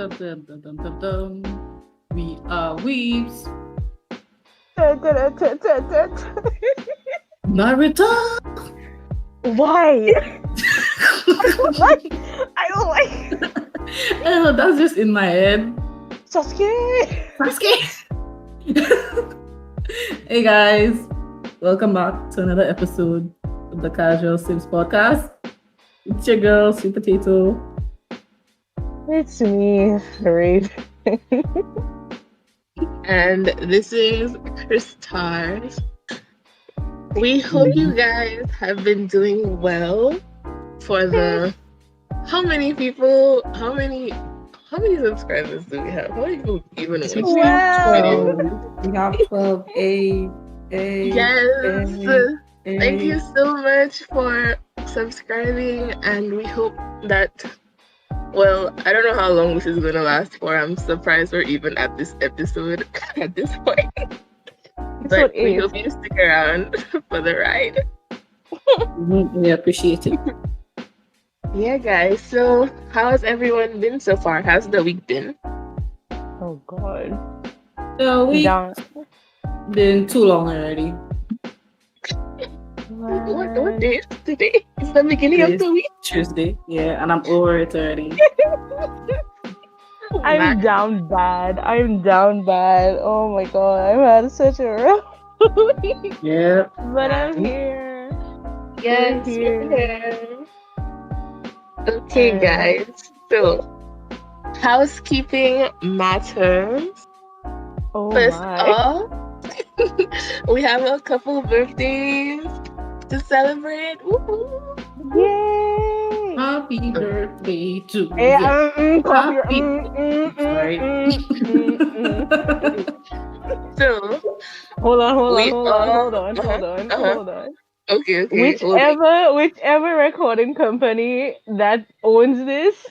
Dum, dum, dum, dum, dum, dum. We are weebs. Naruto. Why? I don't like. I don't know, that's just in my head. Sasuke. Hey guys, welcome back to another episode of the Casual Simp Podcast. It's your girl, Sweetpotato. It's me, Rafe. And this is Kristarr. We hope you guys have been doing well for the how many subscribers do we have? How many people even watch? Wow. We have 12. Yes. Thank you so much for subscribing, and we hope that, well, I don't know how long this is going to last for. I'm surprised we're even at this episode at this point. But we hope you stick around for the ride. We appreciate it. Yeah, guys. So, how's everyone been so far? How's the week been? Oh God. So we've been too long already. What day is today? It's the beginning of the week. Tuesday. Yeah, and I'm over it already. I'm down bad. Oh my God. I've had such a rough week. Yeah. But I'm here. Yes, we're here. Okay, guys. So, housekeeping matters. Oh First my. off, we have a couple birthdays to celebrate. Woo-hoo. Yay! Happy birthday to Hey, you. Sorry. So, Hold on. Okay. Whichever recording company that owns this,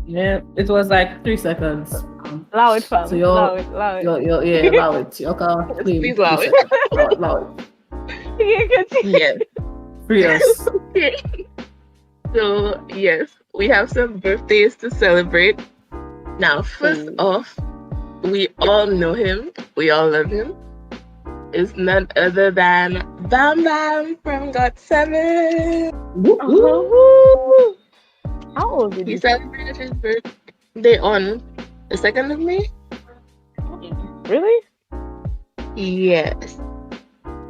Yeah, it was like 3 seconds. allow it, fam. So Allow it. allow it. You can claim Please allow 3 it. seconds. Allow it. You can see. Yes. Free us. Okay. So, yes, we have some birthdays to celebrate. Now, first off, we all know him. We all love him. It's none other than Bam from Got7. Oh, how old is He he? celebrated his birthday on the 2nd of May. Really? Yes.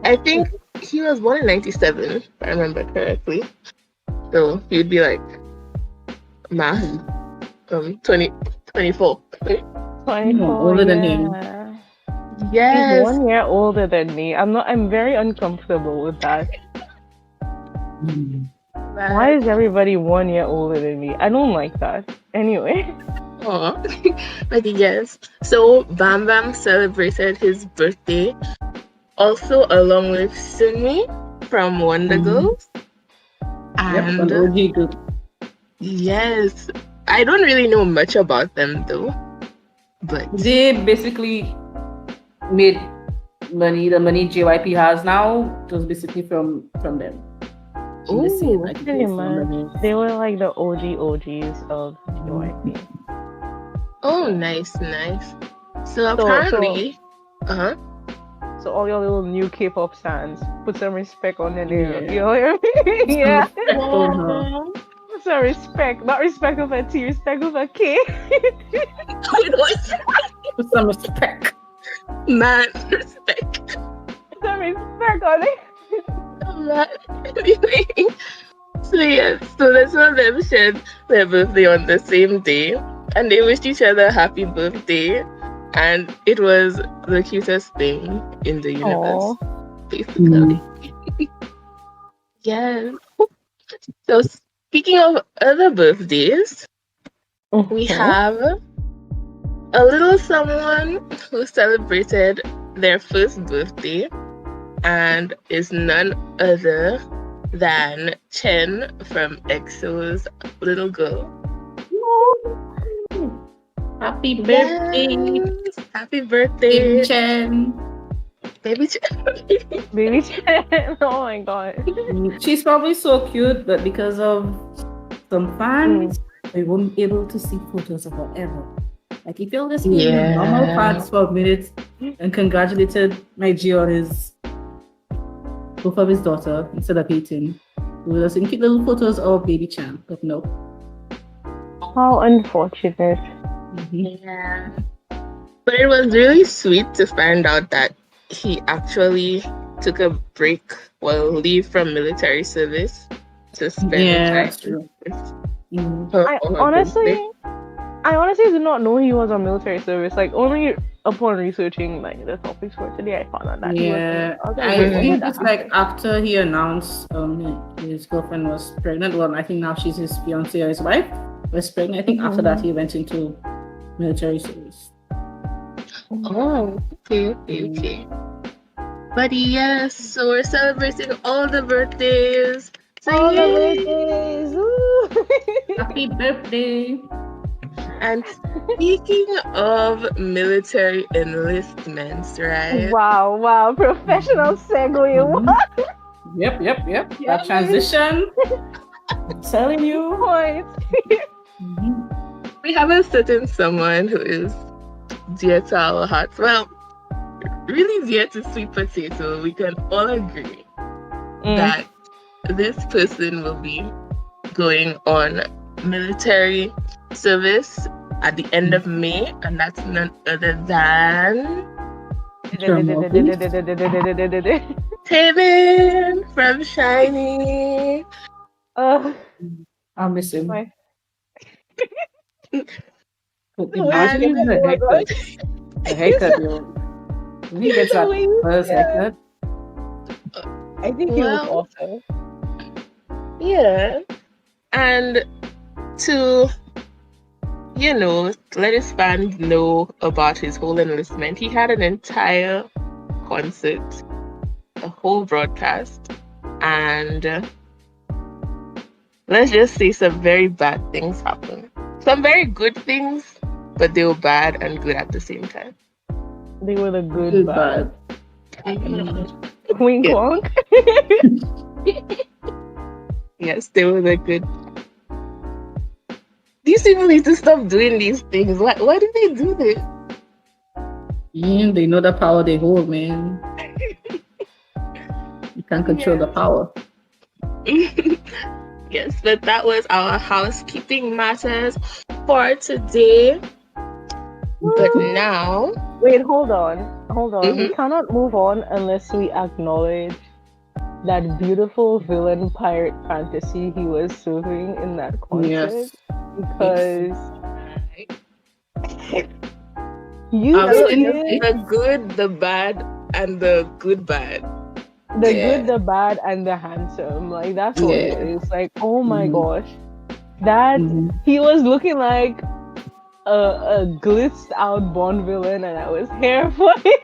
I think he was born in 97, if I remember correctly. So he'd be like math 24. 24. Older than him. Yes. He's 1 year older than me. I'm very uncomfortable with that. Why is everybody 1 year older than me? I don't like that. Anyway. Aw. But yes. So Bam celebrated his birthday also along with Sunmi from Wonder Girls. Yep, an OG group. Yes. I don't really know much about them though. But They basically made money. The money JYP has now was basically from them. ooh, Pretty much. They were like the OGs of JYP. oh, nice. So apparently, So all your little new K-pop fans, put some respect on the name. Yeah. You know what I mean? Yeah. Uh-huh. Some respect. Not respect of a T, respect of a K. Put some respect. man, respect. Some respect on it. Man. Anyway, so yes, so the two of them shared their birthday on the same day, and they wished each other happy birthday, and it was the cutest thing in the universe, basically. Yes. So speaking of other birthdays, we have a little someone who celebrated their first birthday and is none other than Chen from EXO's little girl. Happy birthday. Yes. Happy birthday, Baby Chen. Baby Chen. Baby Chen. Oh my God. She's probably so cute, but because of some fans, we won't be able to see photos of her ever. Like, if you'll just gave me normal Yeah. parts for a minute and congratulated my G on his both of his daughter instead of eating, we would have seen cute little photos of baby Chan. But no. How unfortunate. Yeah. But it was really sweet to find out that he actually took a break, leave from military service to spend Yeah, time that's true. with Mhm. her I on her honestly did not know he was on military service. Like, only upon researching like the topics for today, I found out that he was. Yeah, I was like, I wait, when think did it's that like happen? after he announced his birlfriend was pregnant. Well, I think now she's his fiance or his wife was pregnant. I think after that he went into military service. Oh, okay. But yes, so we're celebrating all the birthdays. So All the yay! birthdays. Woo! Happy birthday! And speaking of military enlistments, right? Wow, professional segue. Mhm. What? Yep. Yeah, That transition. I'm telling you. point. Mhm. We have a certain someone who is dear to our hearts. Well, really dear to Sweetpotato. We can all agree that this person will be going on military service at the end of May, and that's none other than Taemin from Shiny. I'll miss him. My- But the way you imagine get the it, haircut. The haircut, yo. When he gets that The way you- first haircut. I think he was Well, awesome. yeah. And to, let his fans know about his whole enlistment, he had an entire concert, a whole broadcast, and let's just say some very bad things happened. Some very good things, but they were bad and good at the same time. They were the good bad. Mm-hmm. Wink Yeah. wonk. Yes, they were the good. These people need to stop doing these things. Why do they do this? They know the power they hold, man. You can't control the power. Yes, but that was our housekeeping matters for today. But now, Wait, hold on. We Mhm. cannot move on unless we acknowledge that beautiful villain pirate fantasy he was serving in that concert. Yes. Because I've so seen it's the good, the bad, and the good bad. the Yeah. good, the bad, and the handsome. Like, that's what it Yeah. is. Like, oh my Mhm. gosh. That Mhm. he was looking like a glitzed out Bond villain, and I was here for it.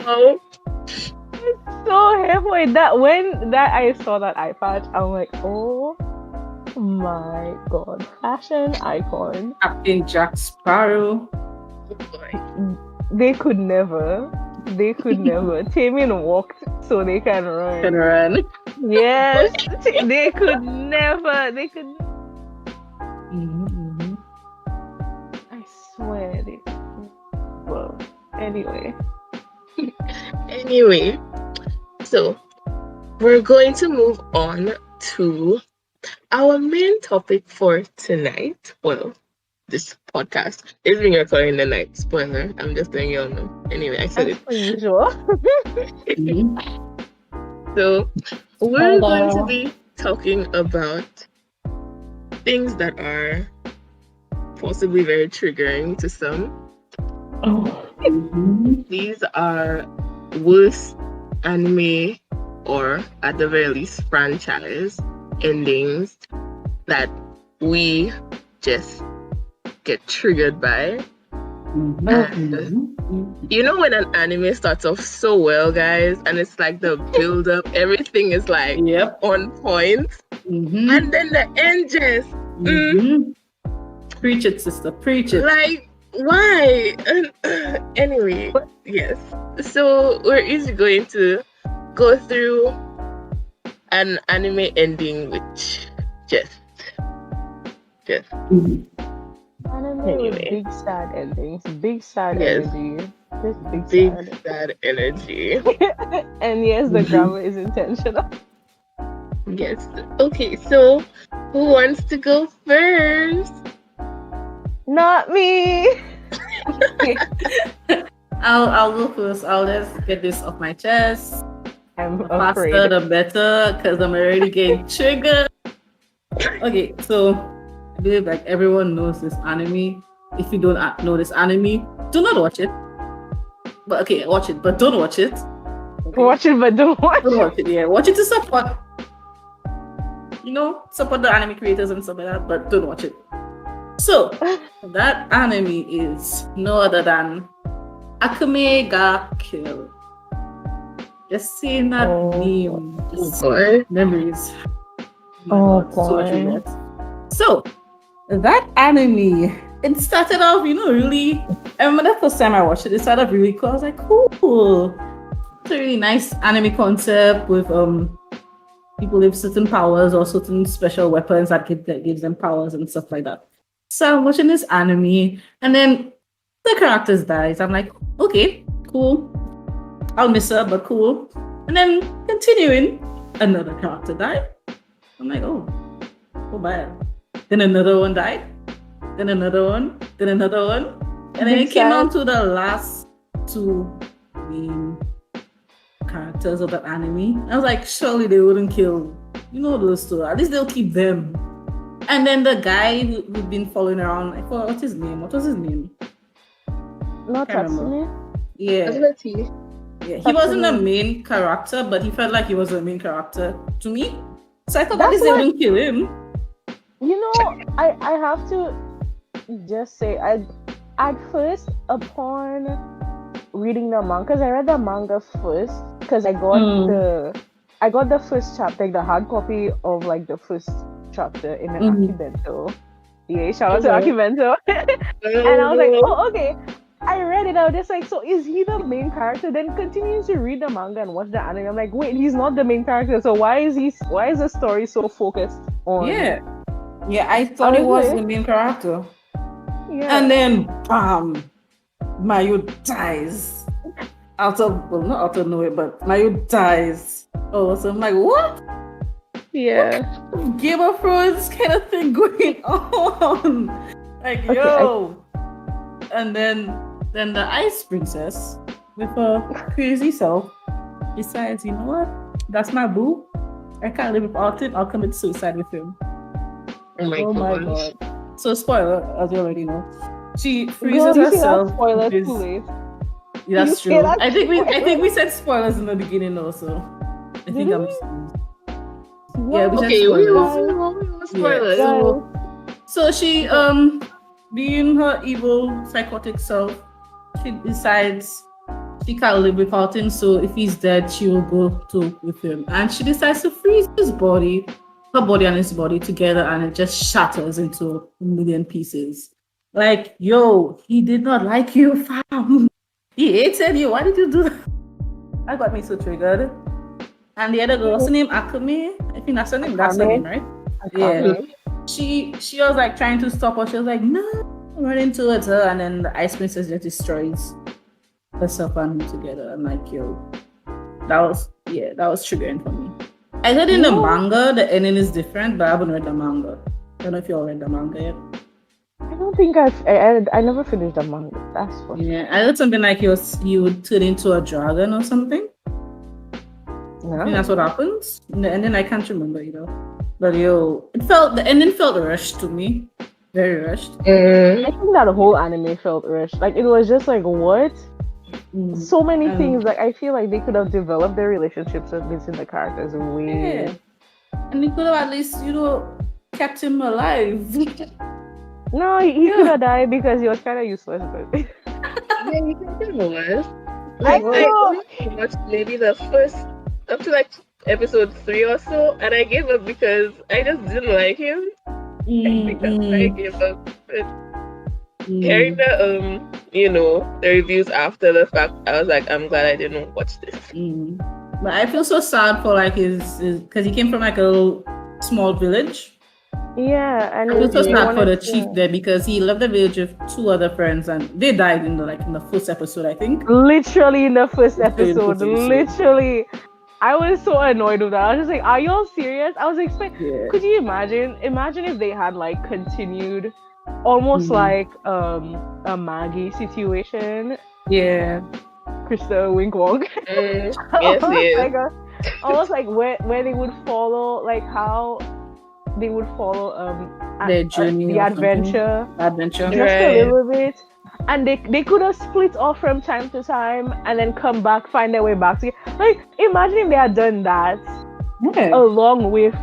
Oh, So here for it. That when that I saw that eye patch, I'm like, oh my god, fashion icon. Captain Jack Sparrow. boy. They could never. Taemin walked so they can run. Can run. Yes, they could never. They could. Mhm. I swear. Well, anyway. Anyway, so we're going to move on to our main topic for tonight. Well, this podcast is being recorded in the night. Spoiler. I'm just letting you all know. Anyway, I said As per usual. Mhm. So we're Hold going to on. be talking about things that are possibly very triggering to some. Mhm. These are worst anime, or at the very least franchise endings that we just get triggered by. Mhm. You know when an anime starts off so well, guys, and it's like the build up, everything is like Yep. on point, Mhm. and then the end just Mhm. Preach it, sister. Preach it. like, why? Anyway, yes. So we're easily going to go through an anime ending which just Yes. Anime Anyway. with big sad endings, big sad Yes. energy, just big Big sad. sad energy. And yes, the grammar is intentional. Yes. Okay, so who wants to go first? Not me. I'll go first. I'll just get this off my chest. I'm The faster afraid. the better, because I'm already getting triggered. Okay, so I believe like everyone knows this anime. If you don't know this anime, do not watch it. But okay, watch it, but don't watch it. Okay? Watch it, but don't watch Don't it. watch it, yeah. Watch it to support, support the anime creators and stuff like that, but don't watch it. So, that anime is no other than Akame ga Kill. Just seeing that name, just Boy. memories. My Oh, God, so much boy. regret. So, that anime, it started off, really. I remember the first time I watched it, it started off really cool. I was like, cool. It's a really nice anime concept with people with certain powers or certain special weapons that gives them powers and stuff like that. So I'm watching this anime, and then the characters dies. I'm like, okay, cool. I'll miss her, but cool. And then continuing, another character died. I'm like, oh bad. Then another one died. Then another one. Then another one. And then it came down to the last two main characters of that anime. I was like, surely they wouldn't kill, those two. At least they'll keep them. And then the guy who'd been following around, I forgot what's his name. What was his name? Not Can't remember. Tatsumi. Yeah. Wasn't it tea? Yeah. He wasn't a Tatsumi. main character, but he felt like he was a main character to me. So I thought at That's least they what- wouldn't kill him. I have to just say, at first, upon reading the manga, because I read the manga first, because I got the first chapter, like the hard copy of like the first chapter in an Akibento. Yeah, shout out to Akibento. And I was like, oh, okay. I read it. I was just like, so is he the main character? Then continuing to read the manga and watch the anime, I'm like, wait, he's not the main character. So why is the story so focused on? Yeah, I thought he was Honestly. the main character. Yeah. And then, bam, Mayu dies. Not out of nowhere, but Mayu dies. Oh, so I'm like, what? Yeah. Game of Thrones kind of thing going on. Like, Okay, yo. And then the Ice Princess, with her crazy self, decides, you know what? That's my boo. I can't live without him. I'll commit suicide with him. Oh my gosh. God. So, spoiler, as you already know. She freezes Girl, you see that herself. spoiler with- too late. Yeah, that's You see true. that I think spoiler? we said spoilers in the beginning also. I think I'm. Yeah, we said Okay, we spoilers. will spoilers. Guys, So she, being her evil psychotic self, she decides she can't live without him. So if he's dead, she will go with him, and she decides to freeze her body and his body together, and it just shatters into a million pieces. Like, yo, he did not like you, fam. He hated you. Why did you do that? That got me so triggered. And the other girl, what's her name? Akame? I think that's her name. That's her name, right? Yeah. She was like trying to stop her. She was like, no, running towards her, and then the Ice Princess just destroys herself and him together. I'm like, yo, that was triggering for me. I heard in the manga the ending is different, but I haven't read the manga. I don't know if you all read the manga yet. I don't think I never finished the manga. That's funny. Yeah, I heard something like he would turn into a dragon or something. I think that's what happens. And then I can't remember, But the ending felt rushed to me. Very rushed. I think that whole anime felt rushed. Like, it was just like, what? So many things. Like, I feel like they could have developed their relationships between the characters way. Yeah. And they could have at least, kept him alive. No, he could have died because he was kind of useless. But Yeah, you can give him a list. I Like, know. I only watched maybe the first up to like episode 3 or so, and I gave up because I just didn't like him. Because I gave up. But hearing the the reviews after the fact, I was like, I'm glad I didn't watch this. But I feel so sad for like his because he came from like a little small village, Yeah, and I feel so they sad for the wanted chief to there because he left the village with two other friends and they died in the first episode, I think. literally in the first Literally in the episode. first episode. Literally, I was so annoyed with that. I was just like, "Are y'all serious?" I was expecting. Yeah. Could you imagine? Imagine if they had like continued, almost Mhm. like a Maggie situation. Yeah. Kristarr wink wonk. Yes, yes. Like almost like where they would follow like how they would follow Their journey the or something. adventure Adventure. just a Right. little bit, and they could have split off from time to time and then come back, find their way back together. Like imagine if they had done that Yeah. along with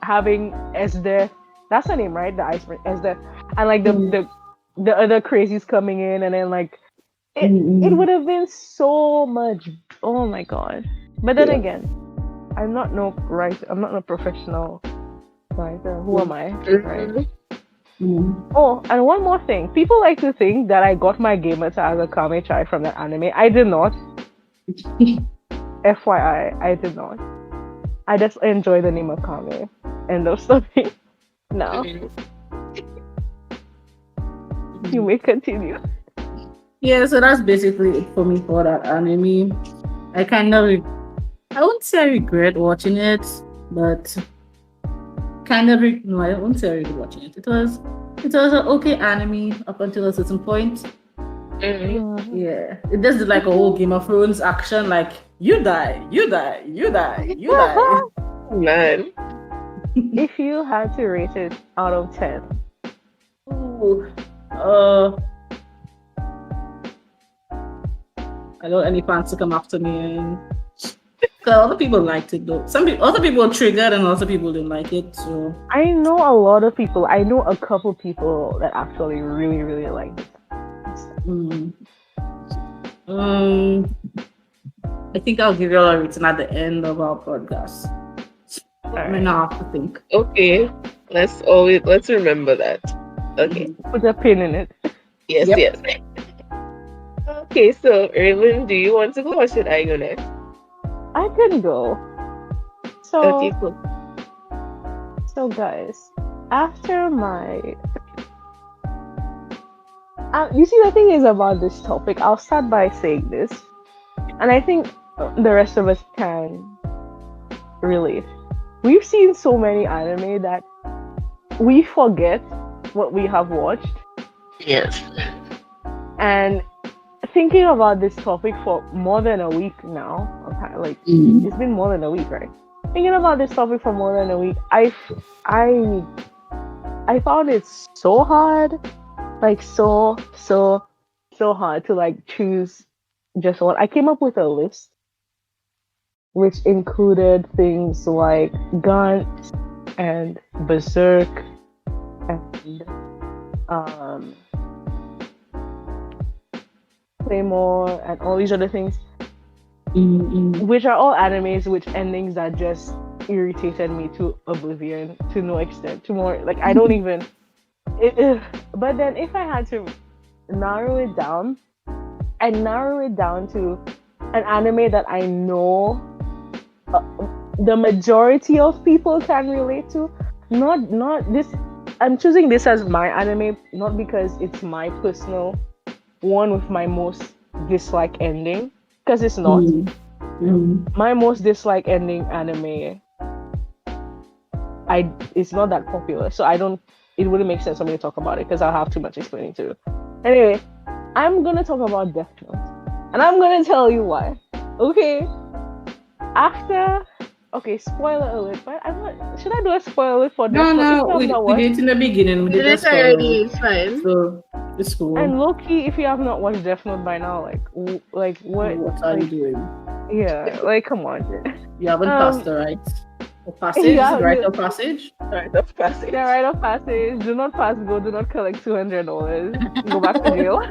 having Esde, that's her name, right? The iceberg Esde, and like the other crazies coming in, and then like it would have been so much. Oh my god! But then Yeah. again, I'm not no professional writer. Who am I? Right? Mhm. Oh, and one more thing. People like to think that I got my gamer tag AkameChai from that anime. I did not. FYI, I did not. I just enjoy the name Akame. End of story. Now, you may continue. Yeah, so that's basically it for me for that anime. I kind of, I won't say I regret watching it, but no, I won't say I regret watching it. It was an okay anime up until a certain point. Mhm. Yeah, it just did like a whole Game of Thrones action, like you die, you die, you die, you die. Man. If you had to rate it out of 10, Ooh, I don't want any fans to come after me. And because other people liked it though. Other people were triggered and other people didn't like it. So I know a lot of people. I know a couple people that actually really, really liked it. I think I'll give you all a rating at the end of our podcast. I mean, I have to think. Okay. Let's remember that. Okay. Put a pin in it. Yes, Yep. yes. Okay, so Erlyn, do you want to go or should I go next? I can go. So, Okay, cool. so guys, after my you see, the thing is about this topic, I'll start by saying this, and I think the rest of us can relate. We've seen so many anime that we forget what we have watched, Yes. and thinking about this topic for more than a week now, like it's been more than a week, right? Thinking about this topic for more than a week, I found it so hard, like so hard to like choose just one. I came up with a list which included things like Gantz and Berserk and Claymore and all these other things, which are all animes which endings that just irritated me to oblivion, to no extent, to more like I don't even but then if I had to narrow it down, I narrow it down to an anime that I know the majority of people can relate to. Not this. I'm choosing this as my anime not because it's my personal one with my most disliked ending, because it's not. My most disliked ending anime, it's not that popular, so it wouldn't make sense for me to talk about it because I'll have too much explaining to do. Anyway, I'm gonna talk about Death Note, and I'm gonna tell you why. Okay, spoiler alert, but should I do a spoiler alert for Death Note? No, we did it in the beginning. We did This that already is fine. So it's cool. And low-key, if you have not watched Death Note by now, what are you doing? Yeah, like come on. You haven't passed the right passage, yeah, right of passage. Right of passage. Yeah, rite of passage. Do not pass go. Do not collect $200. Go back to jail.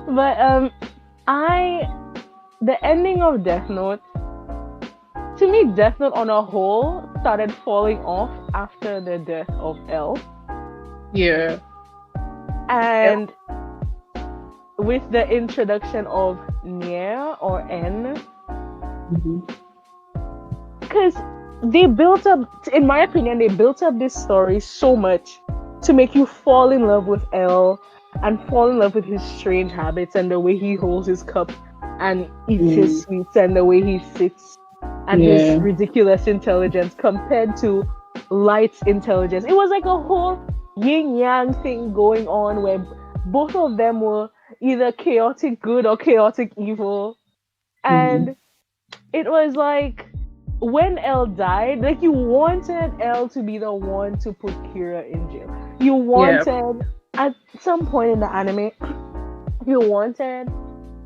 But the ending of Death Note. To me, Death Note on a whole started falling off after the death of L. Yeah. And with the introduction of Nier or N. Because they built up, in my opinion, they built up this story so much to make you fall in love with L and fall in love with his strange habits and the way he holds his cup and eats his sweets and the way he sits and his ridiculous intelligence compared to Light's intelligence. It was like a whole yin yang thing going on where both of them were either chaotic good or chaotic evil. And it was like when L died, like you wanted L to be the one to put Kira in jail. You wanted at some point in the anime, you wanted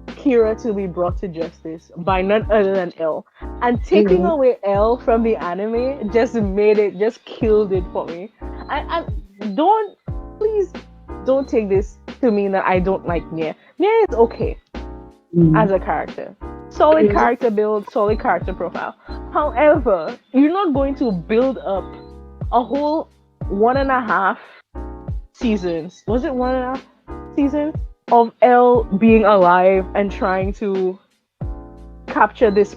Kira to be brought to justice by none other than L. And taking away L from the anime just killed it for me. I please don't take this to mean that I don't like Nia. Nia is okay as a character. Solid character build, solid character profile. However, you're not going to build up a whole 1.5 seasons. Was it 1.5 seasons? Of L being alive and trying to capture this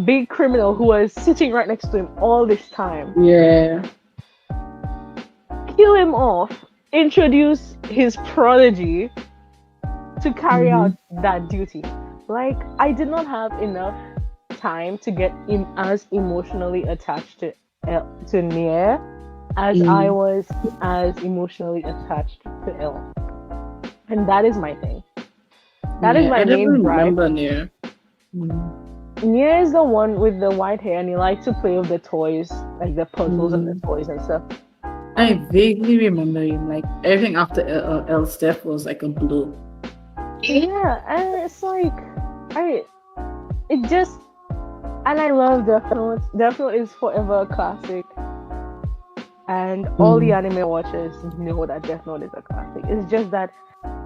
big criminal who was sitting right next to him all this time. Yeah. Kill him off, introduce his prodigy to carry out that duty. Like, I did not have enough time to get as emotionally attached to Nia as I was as emotionally attached to L. And that is my thing. That is my main drive. I remember Nia. Nia is the one with the white hair and he likes to play with the toys, like the puzzles and the toys and stuff. I vaguely remember him, like everything after L's death was like a blur. Yeah, and it's like, and I love Death Note. Death Note is forever a classic. And all the anime watchers know that Death Note is a classic. It's just that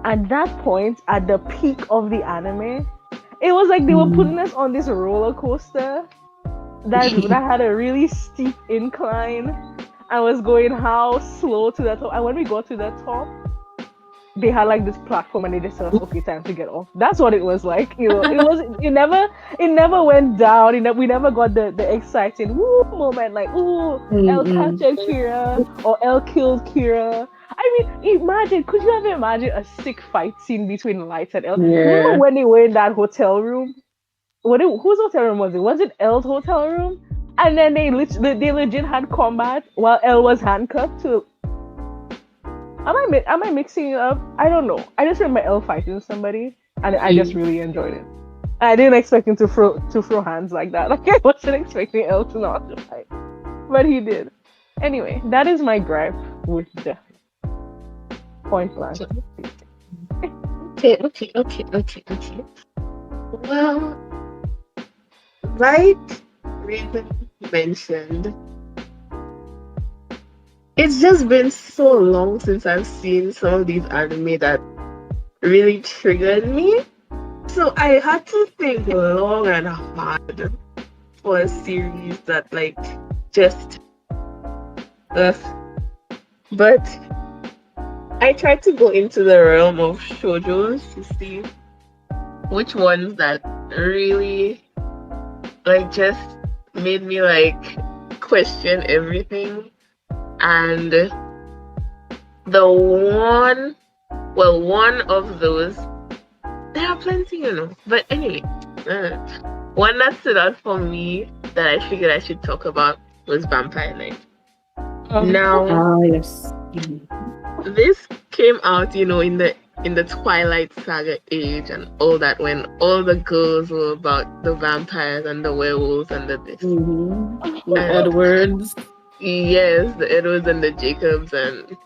at that point, at the peak of the anime, it was like they were putting us on this roller coaster that had a really steep incline and was going how slow to the top. And when we got to the top, they had like this platform and they just said, okay, time to get off. That's what it was like. You know, it never went down. We never got the exciting woo moment like, ooh, L captured Kira or L killed Kira. I mean, could you ever imagine a sick fight scene between Light and L? Yeah. Remember when they were in that hotel room? Whose hotel room was it? Was it L's hotel room? And then they legit had combat while L was handcuffed to. Am I mixing it up? I don't know. I just remember L fighting somebody, and I just really enjoyed it. I didn't expect him to throw hands like that. Like I wasn't expecting L to not to fight, but he did. Anyway, that is my gripe with Death. Point blank. Okay. Well, like Raven mentioned, it's just been so long since I've seen some of these anime that really triggered me. So I had to think long and hard for a series that like just but I tried to go into the realm of shoujos to see which ones that really like just made me like question everything. And one of those, there are plenty, you know. But anyway, one that stood out for me that I figured I should talk about was Vampire Knight. Now, yes. This came out, you know, in the Twilight Saga age and all that, when all the girls were about the vampires and the werewolves and the this. The Edwards. Yes, the Edwards and the Jacobs and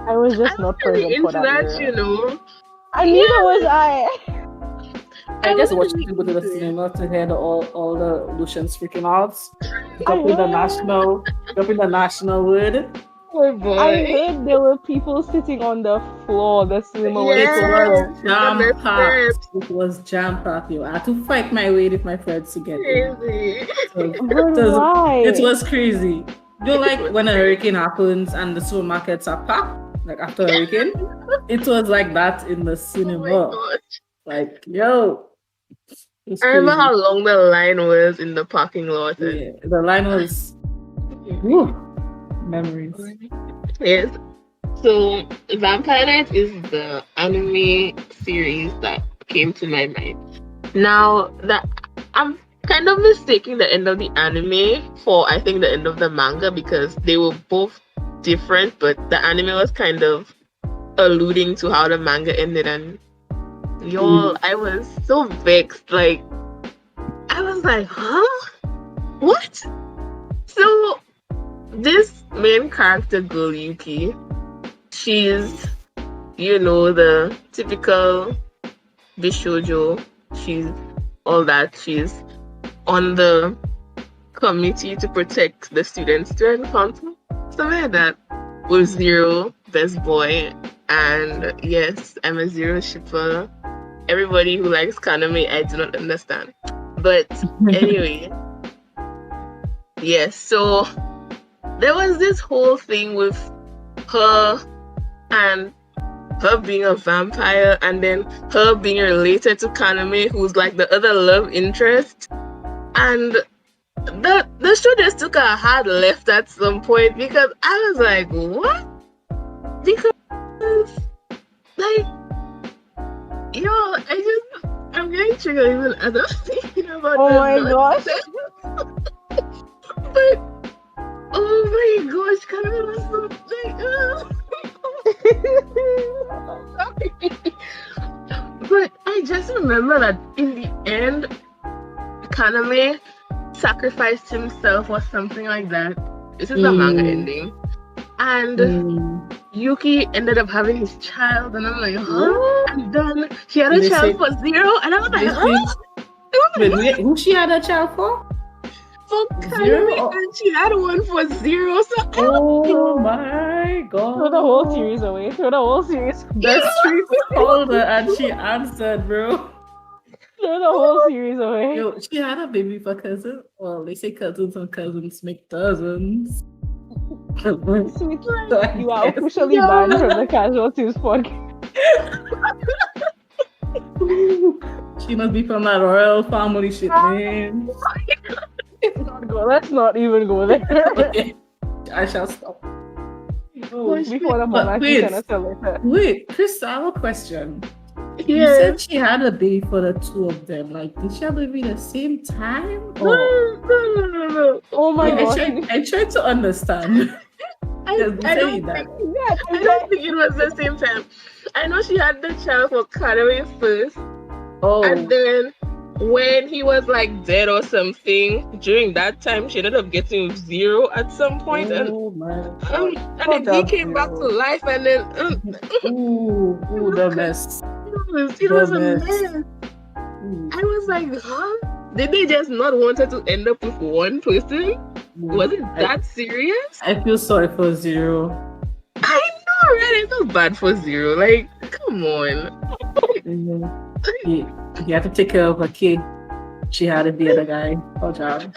I was just not present for that. You know. And neither was I. I just watched people go to the cinema to hear all the Lucians freaking out. Dropping the national word. I heard there were people sitting on the floor. The cinema was jam-packed. It was jam-packed. I had to fight my way with my friends to get in. It was crazy. You know, like when a hurricane happens and the supermarkets are packed, like after a hurricane? It was like that in the cinema. Oh like, yo. It's I remember crazy. how long the line was in the parking lot. Yeah, the line was whew, memories. Yes. So, Vampire Knight is the anime series that came to my mind. Now that I'm kind of mistaking the end of the anime for I think the end of the manga because they were both different, but the anime was kind of alluding to how the manga ended and y'all, I was so vexed. Like I was like, huh? What? So this main character girl Yuki, she's the typical Bishoujo. She's all that. She's on the committee to protect the students during council. Something like that. With Zero, best boy. And yes, I'm a Zero shipper. Everybody who likes Kaname, I do not understand. But anyway, yes, so there was this whole thing with her and her being a vampire and then her being related to Kaname, who's like the other love interest. And the show just took a hard left at some point because I was like, what? Because like I'm getting triggered even as I'm thinking about Oh my gosh. But oh my gosh, Kaname was so sorry. But I just remember that in the end, Kaname sacrificed himself or something like that. This is the manga ending. And Yuki ended up having his child, and I'm like, huh? And then she had a child for Zero, and I was like, huh? Wait, who she had a child for? For Kaname, and she had one for Zero. So oh my god! Throw the whole series away. Throw the whole series. The streets called her, and she answered, bro. Throw the whole series away. Yo, she had a baby for cousin. Well, they say cousins and cousins make dozens. Sweet, you are officially banned from the Casual Simp Podcast. She must be from that royal family shit, man. Let's not even go there. Okay. I shall stop. Before the monarchy send us a letter. Wait, Chris, I have a question. yeah. You said she had a baby for the two of them. Like, did she have a baby at the same time? No. Oh my god. I tried to understand. I don't think it was the same time. I know she had the child for Kaname first. Oh. And then when he was like dead or something, during that time she ended up getting Zero at some point. Oh my god. And then he came back to life and then ooh, the mess. It was a mess. I was like, huh? Did they just not want her to end up with one person? Was it that serious? I feel sorry for Zero. I know, right? I feel bad for Zero. Like, come on. You have to take care of a kid. She had the other guy. Oh, job.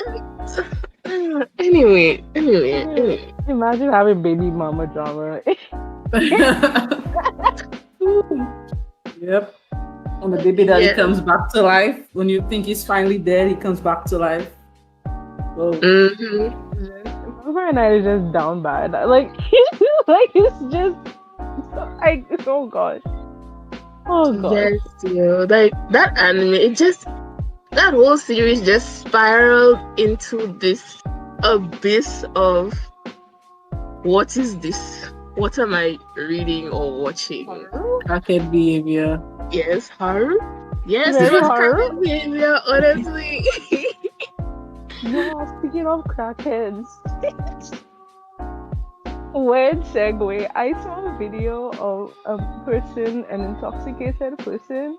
Anyway. Imagine having baby mama drama. Yep. When the baby daddy comes back to life, when you think he's finally dead, he comes back to life. Whoa. Her and I is just down bad. Like it's just like, oh gosh. Oh god. Yes, yo. Like that anime, that whole series just spiraled into this abyss of what is this? What am I reading or watching? Crackhead behavior. Yes, her. Yes, it was crackhead behavior, honestly. Yeah, speaking of crackheads. Weird segue. I saw a video of a person, an intoxicated person,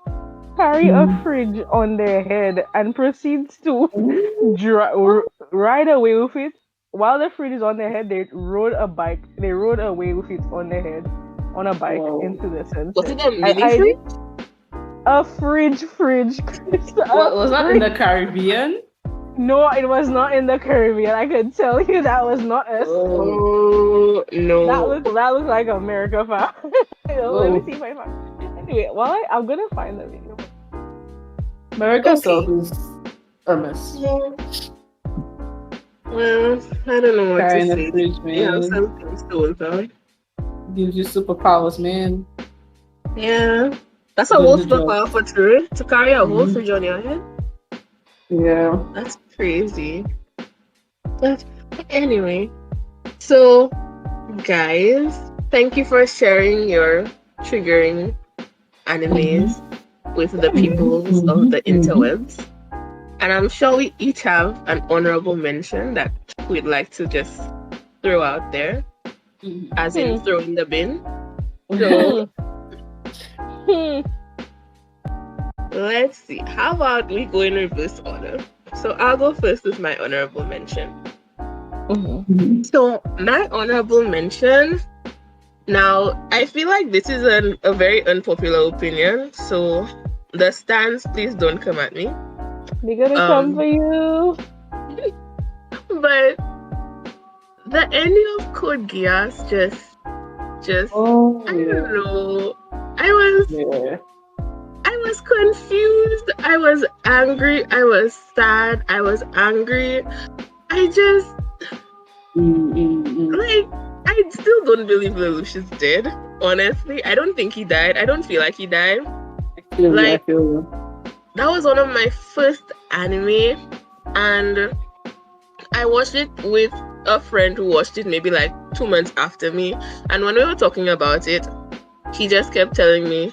carry a fridge on their head and proceeds to ride away with it. While the fridge is on their head, they rode away with it on their head on a bike into the sunset. Was it a mini fridge? A fridge. What, was that in the Caribbean? No, it was not in the Caribbean. I could tell you that was not us. Oh no. That looked like America, fam. Let me see if I find. Anyway, I'm gonna find the video. America Okay. itself is a mess. Yeah. Well, I don't know what to Carrying the say. fridge, You have man. some things to work on. Gives you superpowers, man. Yeah. That's a Doing whole the job. superpower for true. To carry a whole Mhm. fridge on your head. Yeah. That's crazy. But anyway, so guys, thank you for sharing your triggering animes with the peoples of the interwebs. And I'm sure we each have an honorable mention that we'd like to just throw out there, as in throw in the bin. So let's see. How about we go in reverse order? So I'll go first with my honorable mention. So my honorable mention. Now, I feel like this is a very unpopular opinion. So the stands, please don't come at me. They're gonna come for you. But the ending of Code Geass just I don't know. I was confused. I was angry. I was sad. I was angry. I just like I still don't believe Lelouch is dead. Honestly, I don't think he died. I don't feel like he died. I feel you. That was one of my first anime, and I watched it with a friend who watched it maybe like 2 months after me. And when we were talking about it, he just kept telling me,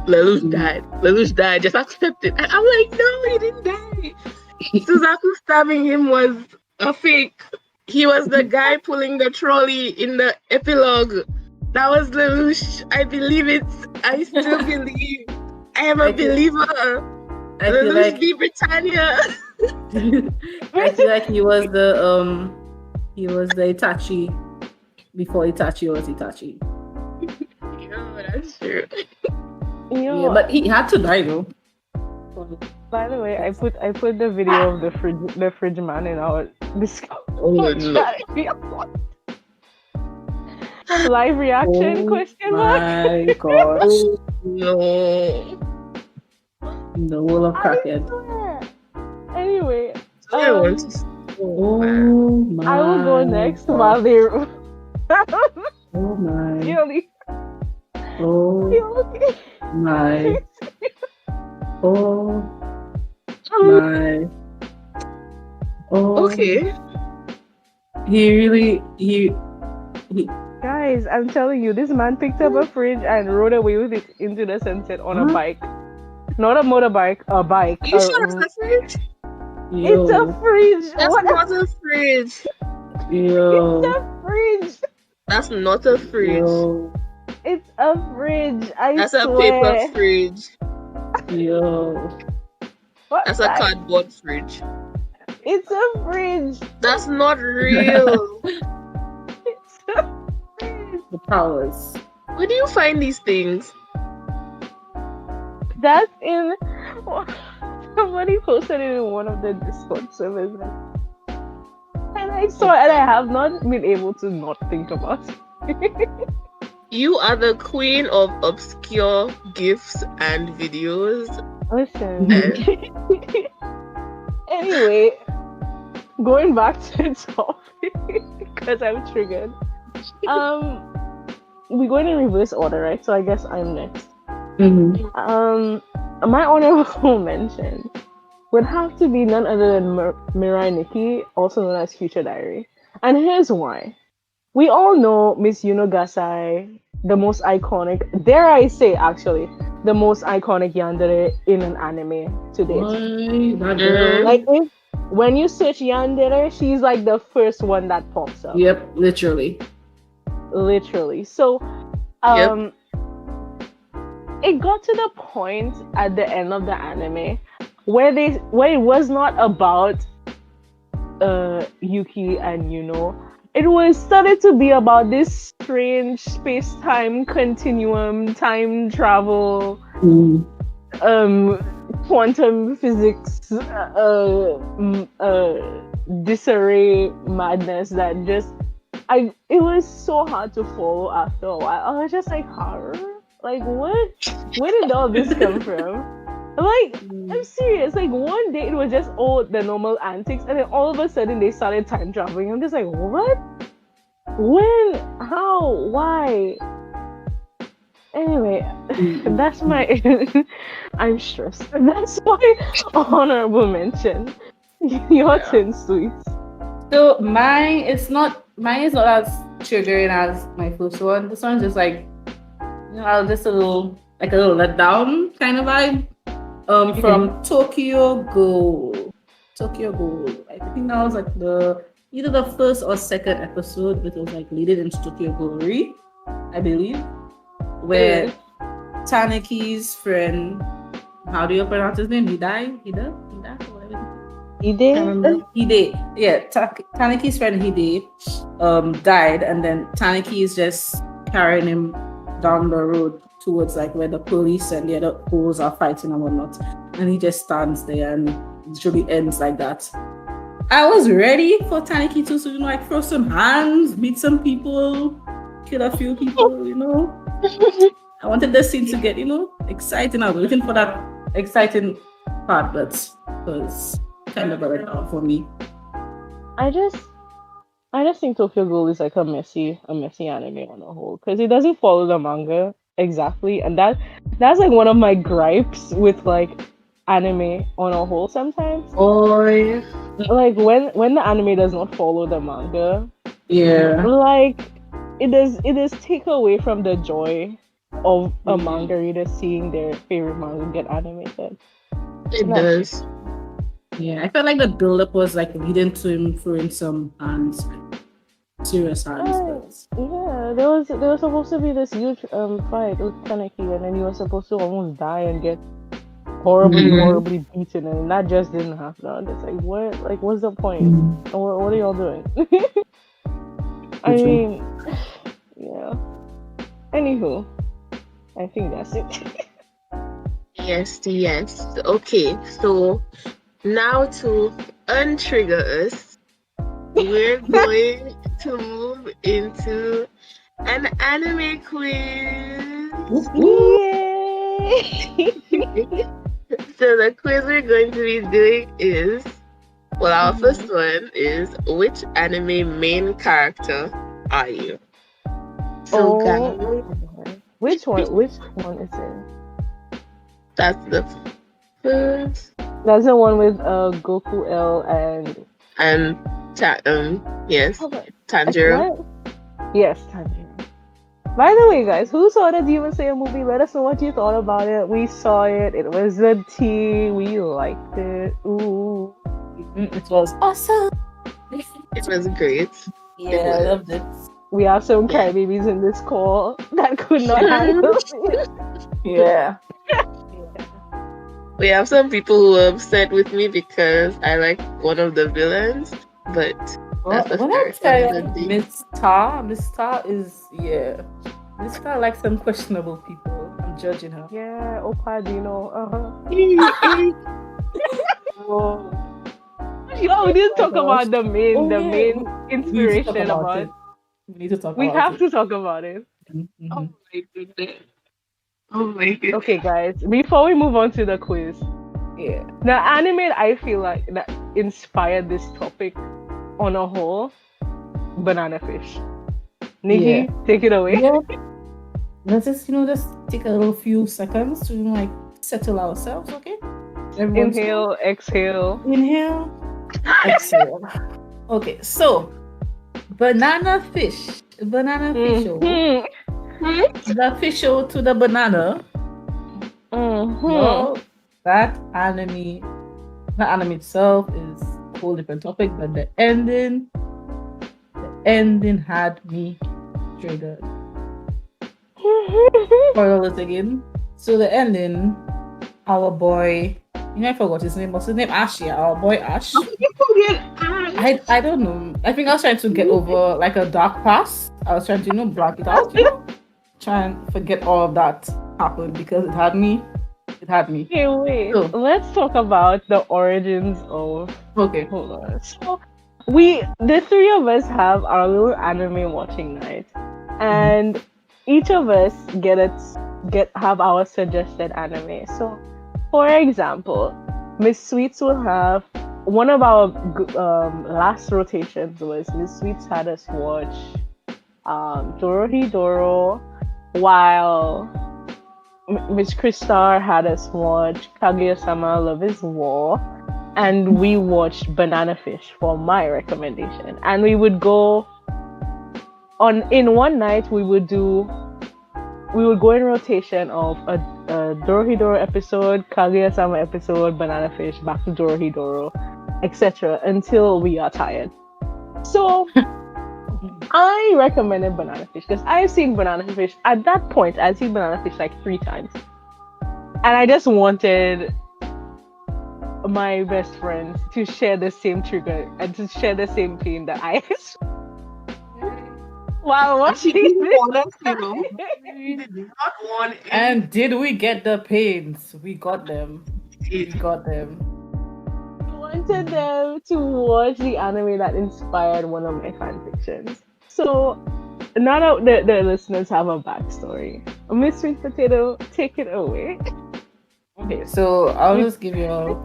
Lelouch died. Lelouch died. Just accept it. And I'm like, no, he didn't die. Suzaku stabbing him was a fake. He was the guy pulling the trolley in the epilogue. That was Lelouch. I believe it. I still believe. I am a believer. I feel Lelouch like be Britannia. I feel like he was the Itachi before Itachi was Itachi. Yeah, that's true. Yeah, but he had to die though. By the way, I put the video of the fridge man in our Discord. Oh no. Live reaction question mark. My gosh. No. The wall of crackhead. Anyway, I want to. Oh my. I will go next while they. Oh my. Really? Oh my. Oh my. Oh. Okay. He Guys, I'm telling you, this man picked up a fridge and rode away with it into the sunset on a bike. Not a motorbike, a bike. You sure it's a fridge? It's a fridge. That's not a fridge. Yo. It's a fridge. That's not a fridge. Yo. It's a fridge. That's swear. a paper fridge. Yo. What? That's a cardboard fridge. It's a fridge. That's not real. It's a fridge. The powers. Where do you find these things? That's in. Somebody posted it in one of the Discord servers. And I saw it and I have not been able to not think about it. You are the queen of obscure GIFs and videos. Listen. Anyway, going back to the topic because I'm triggered. We're going in reverse order, right? So I guess I'm next. My honorable mention would have to be none other than Mirai Nikki, also known as Future Diary. And here's why. We all know Miss Yunogasai, the most iconic, dare I say actually, the most iconic yandere in an anime to date. That girl. Like when you search yandere, she's like the first one that pops up. Yep, literally. So it got to the point at the end of the anime where it was not about Yuki and it was started to be about this strange space-time continuum, time travel, quantum physics, disarray madness that just it was so hard to follow after a while. I was just like, horror? Like what? Where did all this come from? Like, I'm serious. Like, one day it was just all the normal antics, and then all of a sudden they started time traveling. I'm just like, what? When? How? Why? Anyway, that's my. I'm stressed. That's my honorable mention. Your turn, Sweet. So mine is not as triggering as my first one. This one's just like, just a little letdown kind of vibe. From Tokyo Ghoul. Tokyo Ghoul. I think that was like either the first or second episode, but it was like leading into Tokyo Ghoul, I believe, where Taneki's friend, how do you pronounce his name? Hide? Yeah, Taneki's friend Hide died, and then Taneki is just carrying him down the road towards like where the police and the other ghouls are fighting and whatnot, and he just stands there, and it usually ends like that. I was ready for Taneki to like throw some hands, beat some people, kill a few people, I wanted the scene to get exciting. I was waiting for that exciting part, but it was kind of a letdown for me. I just think Tokyo Ghoul is like a messy anime on a whole, because it doesn't follow the manga exactly, and that's like one of my gripes with like anime on a whole sometimes. Boy, like when the anime does not follow the manga, like it does take away from the joy of a manga reader seeing their favorite manga get animated. It does. Yeah, I felt like the build-up was like leading to him throwing some hands, serious hands. Yeah, there was supposed to be this huge fight with Kaneki, and then he was supposed to almost die and get horribly beaten, and that just didn't happen. It's like, what? Like, what's the point? What are y'all doing? I mean, yeah. Anywho, I think that's it. Yes. Okay, so now to untrigger us, we're going to move into an anime quiz. Yay! So the quiz we're going to be doing is, our first one is, which anime main character are you? So guys, which one is it? That's the first. That's the one with Goku L and yes, Tanjiro. What? Yes, Tanjiro. By the way, guys, who saw the Demon Slayer movie? Let us know what you thought about it. We saw it. It was the tea. We liked it. Ooh. It was awesome. It was great. Yeah, I loved it. We have some crybabies in this call that could not handle it. Yeah. We have some people who are upset with me because I like one of the villains, but that's the first. Miss Tar is Miss Tar likes some questionable people. I'm judging her. Yeah, Opadino. Yo, we didn't talk about the main inspiration about it. We need to talk. We have to talk about it. Mm-hmm. Oh my goodness. Okay, guys. Before we move on to the quiz, the anime I feel like that inspired this topic on a whole, Banana Fish. Nikki, take it away. Yeah. Let's just take a little few seconds to settle ourselves, okay? Inhale, exhale. Inhale, exhale. Okay, so banana fish. The fish to the banana. Well, that anime itself is a whole different topic, but the ending had me triggered. Spoil it again. So the ending, our boy, I forgot his name. What's his name? Ash. Yeah, our boy Ash. I don't know. I think I was trying to get over like a dark past. I was trying to block it out. Try and forget all of that happened because it had me. Hey, wait. So, let's talk about the origins of. Okay. Hold on. So the three of us have our little anime watching night, and each of us have our suggested anime. So For example, Miss Sweets will have one of our last rotations was Miss Sweets had us watch Dorohedoro, while Miss Kristarr had us watch Kaguya-sama Love is War, and we watched Banana Fish for my recommendation. And we would go in one night. We would go in rotation of a Dorohedoro episode, Kaguya-sama episode, Banana Fish, back to Dorohedoro, etc. until we are tired. So I recommended Banana Fish because I've seen Banana Fish. At that point, I'd seen Banana Fish like 3 times. And I just wanted my best friends to share the same trigger and to share the same pain that I while watching this. And did we get the pains? We got them. We got them. I wanted them to watch the anime that inspired one of my fanfictions. So now that the listeners have a backstory, Miss Sweetpotato, take it away. Okay, so I'll just give you a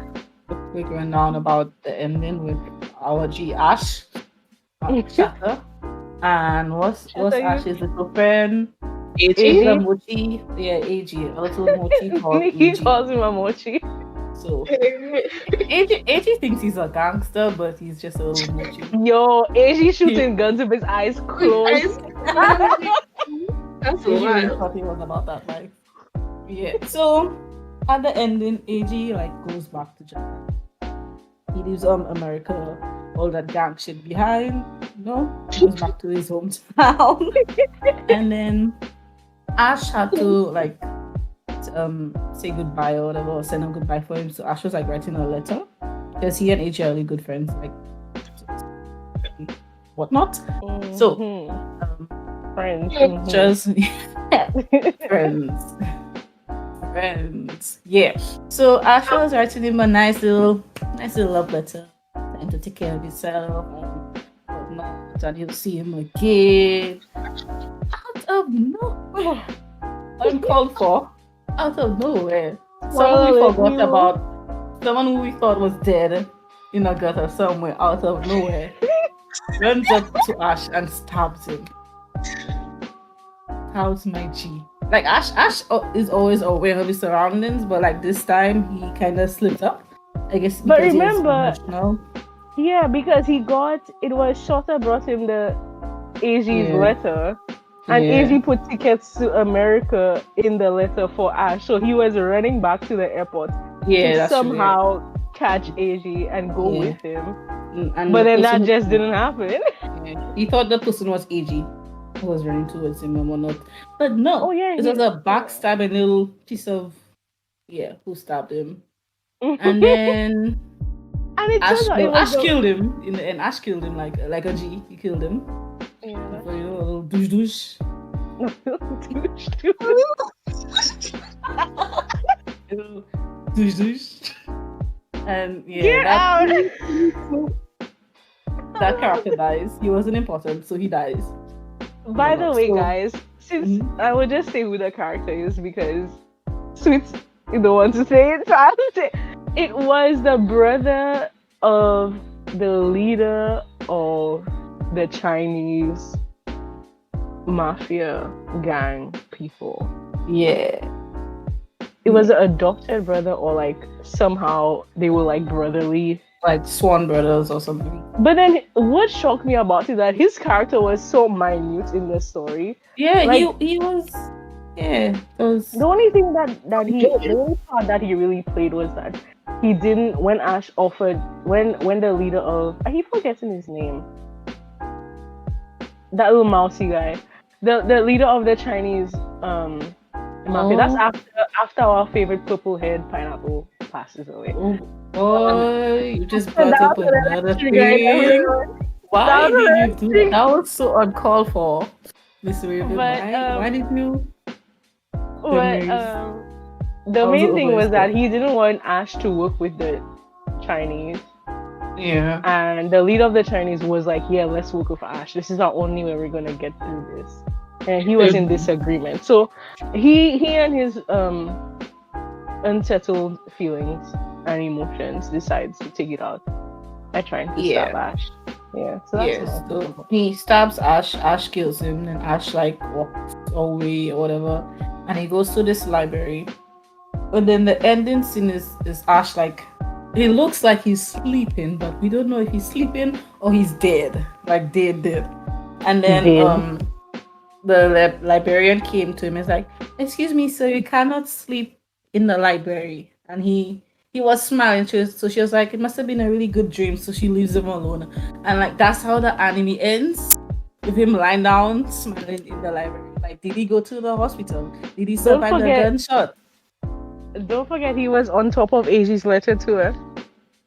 quick rundown about the ending with our G Ash, Chapter, and what's Ash's little friend? AG? The Mochi, yeah, AG, also Mochi called He AG. calls him a mochi. So AG thinks he's a gangster, but he's just a little mochi. Yo, AG shooting guns with his eyes closed. That's AG really wild. thought he was about that life. Yeah. So at the ending, AG like goes back to Japan. He leaves America, all that gang shit behind. Goes back to his hometown. And then Ash had to like say goodbye or whatever, or send him goodbye for him. So Ash was like writing a letter because he and AJ are really good friends, like whatnot. So friends, just friends. Yeah. So Ash was writing him a nice little love letter, and to take care of himself and whatnot, and he'll see him again. Out of nowhere, uncalled for. Out of nowhere, someone we forgot about, someone who we thought was dead in a gutter somewhere, out of nowhere, runs up to Ash and stabs him. How's my G? Like Ash is always aware of his surroundings, but like this time he kind of slipped up. I guess because but remember, he was emotional. Yeah, because it was Shota brought him the AG's letter. And AG put tickets to America in the letter for Ash, so he was running back to the airport to somehow catch AG and go with him. But then that just didn't happen. Yeah. He thought the person was AG who was running towards him and whatnot. But no, it was a backstabbing little piece of who stabbed him. And then Ash killed him in the end. Ash killed him like a G. He killed him. Yeah. So, a little douche. Douche. And that character dies. He wasn't important, so he dies. By the way, guys, since I would just say who the character is because Sweets you don't want to say it, so I'll say it was the brother of the leader of the Chinese mafia gang people. Yeah. It was an adopted brother, or like somehow they were like brotherly, like Swan Brothers or something. But then what shocked me about it that his character was so minute in the story. Yeah, like, he was. Yeah, the only thing the only part that he really played was that he didn't when Ash offered when the leader of I keep forgetting his name. That little mousy guy. The leader of the Chinese mafia. That's after our favorite purple head pineapple passes away. Oh boy, you just brought up another thing. Why did you do that? That was so uncalled for. Miss Raven, why did you? The main thing was that he didn't want Ash to work with the Chinese. Yeah. And the leader of the Chinese was like, yeah, let's work with Ash. This is our only way we're gonna get through this. And he was in disagreement. So he and his unsettled feelings and emotions, decides to take it out by trying to stab Ash. Yeah, so that's Yes, my so he stabs Ash, Ash kills him, and Ash like walks away or whatever, and he goes to this library. But then the ending scene is Ash like he looks like he's sleeping, but we don't know if he's sleeping or he's dead, like dead. And then Dead. the librarian came to him and was like, "Excuse me, sir, you cannot sleep in the library." And he was smiling. So she was like, "It must have been a really good dream." So she leaves him alone, and like that's how the anime ends, with him lying down smiling in the library. Like, did he go to the hospital? Did he survive the gunshot? Don't forget he was on top of Asi's letter to her.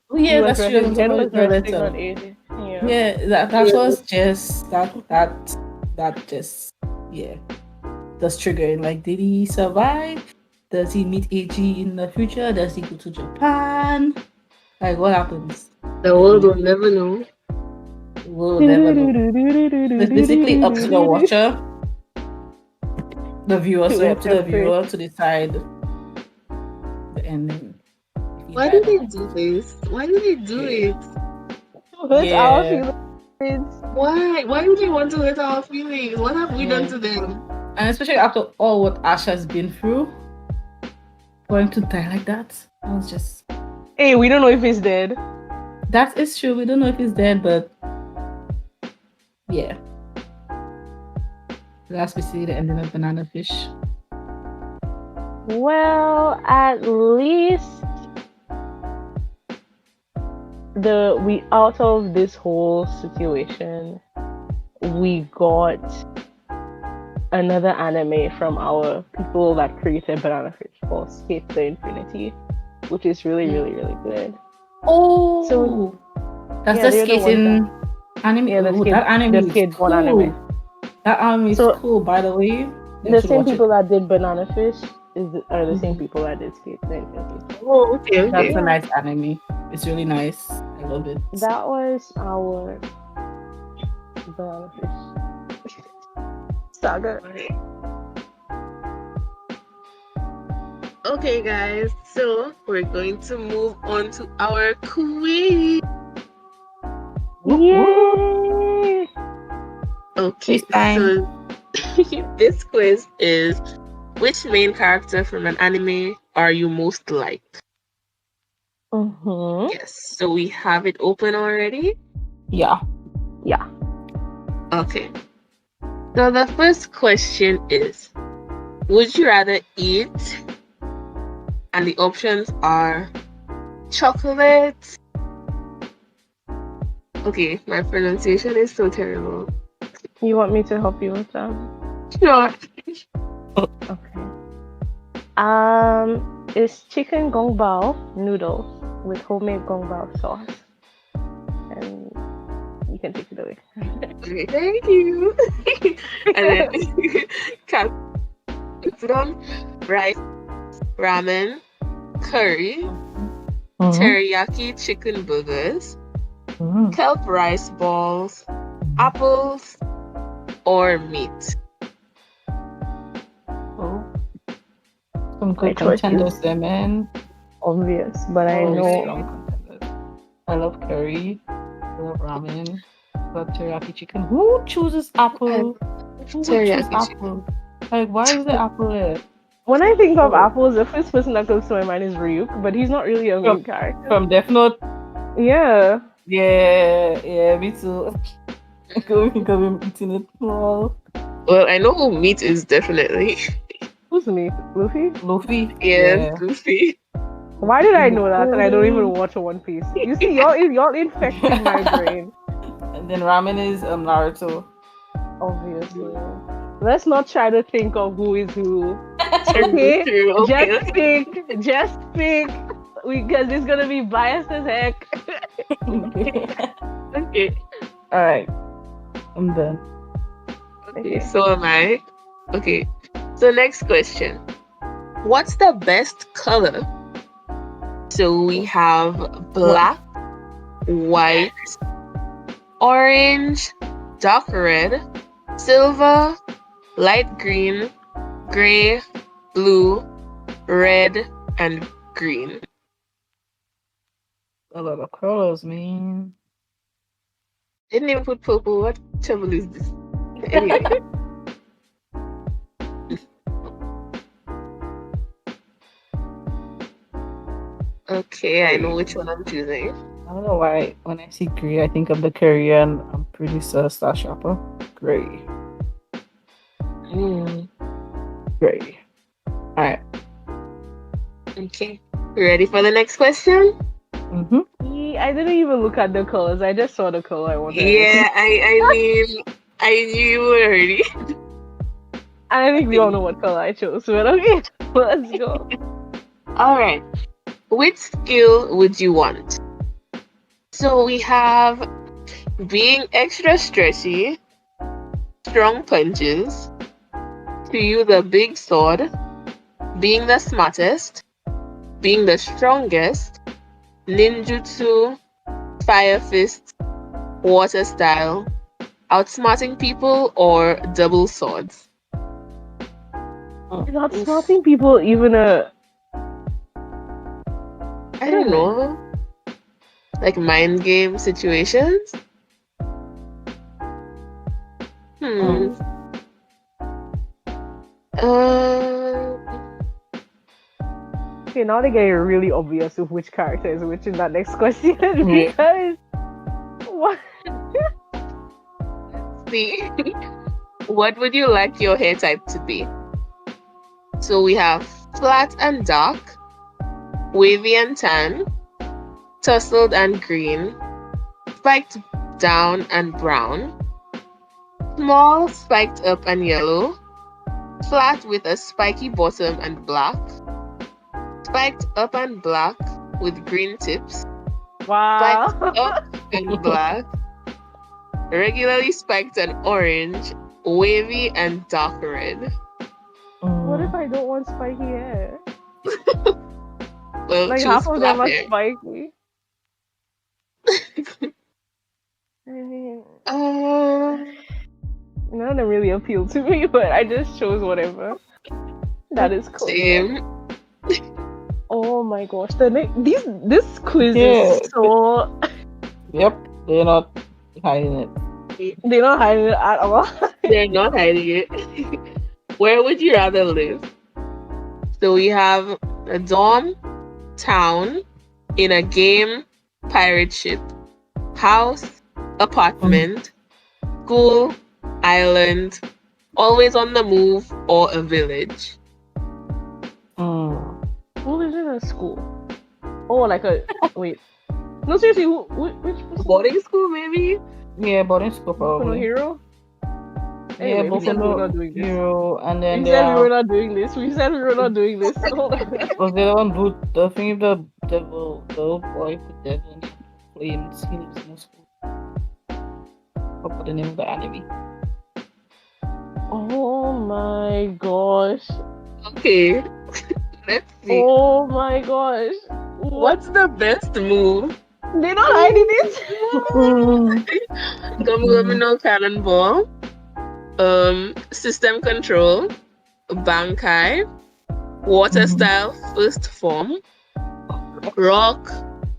Oh yeah, that's true. His head was resting on Asia. Yeah, that was just that just that's triggering. Like, did he survive? Does he meet AG in the future? Does he go to Japan? Like, what happens? The world will never know. We'll never know. It's basically up to the watcher, the viewer, up to the viewer to decide the ending. Why did they do this? Why did they do it? Hurt our feelings. Why? Why would you want to hurt our feelings? What have we done to them? And especially after all what Ash has been through, for him to die like that, I was just... Hey, we don't know if he's dead. That is true. We don't know if he's dead, but yeah. Last we see the ending of Banana Fish. Well, at least we out of this whole situation, we got another anime from our people that created Banana Fish called Skate the Infinity, which is really, really, really good. Oh, so that's the skating anime. Yeah, that anime is cool. Anime. That anime is cool, by the way. The same people that did Banana Fish are the same people that did Skate the Infinity. Oh, okay. That's a nice anime. It's really nice. I love it. That was our Banana Fish saga. Okay, guys. So we're going to move on to our quiz. Yay! Okay, so this quiz is: which main character from an anime are you most like? Yes, so we have it open already? Yeah. Okay. So the first question is, would you rather eat, and the options are chocolate. Okay, my pronunciation is so terrible. You want me to help you with that? Sure. Okay. It's chicken gong bao noodles with homemade gong bao sauce. And you can take it away. Okay, thank you. And then katsudon, rice, ramen, curry, teriyaki chicken burgers, kelp rice balls, apples, or meat. Some good contenders there, man. Obvious, but I know. I love curry. I love ramen. I love teriyaki chicken. Who chooses apple? Teriyaki chicken. Like, why is the apple there? When I think of apples, the first person that comes to my mind is Ryuk, but he's not really a main character. From Death Note? Yeah. Yeah, me too. I can't think of him eating it. Oh. Well, I know who meat is definitely. Who's meat? Luffy? Luffy? Yeah, Luffy. Why did I know that? And I don't even watch One Piece. You see, y'all infected my brain. And then ramen is Naruto. Obviously. Let's not try to think of who is who. Okay? Just pick. Because it's gonna be biased as heck. Okay. Alright. I'm done. Okay, so am I. Okay. So next question. What's the best color? So we have black, white, orange, dark red, silver, light green, gray, blue, red, and green. A lot of colors, man. Didn't even put purple. What trouble is this? Anyway. Okay, I know which one I'm choosing. I don't know why when I see gray, I think of the Korean producer Star Shopper. Gray. Gray. Alright. Okay. Ready for the next question? I didn't even look at the colors. I just saw the color I wanted. Yeah, I mean, I knew you would already. I think we all know what color I chose, but okay, let's go. Alright. Which skill would you want? So we have being extra stretchy, strong punches, to use a big sword, being the smartest, being the strongest, ninjutsu, fire fist, water style, outsmarting people, or double swords. Is outsmarting people even a... I don't know. Like mind game situations? Okay, now they get really obvious with which character is which in that next question because what? See, what would you like your hair type to be? So we have flat and dark, wavy and tan, tousled and green, spiked down and brown, small spiked up and yellow, flat with a spiky bottom and black, spiked up and black with green tips, Wow. spiked up and black, regularly spiked and orange, wavy and dark red. What if I don't want spiky hair? Well, Like choose half of them flat are hair. spiky. I mean, none of them really appeal to me, but I just chose whatever. That is cool. Same. Oh my gosh, this quiz Yeah. is so... Yep, they're not hiding it. They're not hiding it at all. They're not hiding it. Where would you rather live? So we have a dorm, town, in a game, pirate ship, house, apartment, school, island, always on the move, or a village. Who lives in a school? Oh, like a... Wait. No, seriously, which person? Boarding school, maybe? Yeah, boarding school Boku no probably. Hero? Yeah, Anyway, we Boku said we were no not doing this. Hero, and then We said we were not doing this. We said we were not doing this. was the other one who the thing the devil, the old boy with devil in flames. He lives in a school. What's the name of the anime? Oh my gosh. Okay. Let's see. Oh my gosh. What's the best move? They're not hiding it. Gum Cannonball. System Control. Bankai. Water Style First Form. Rock.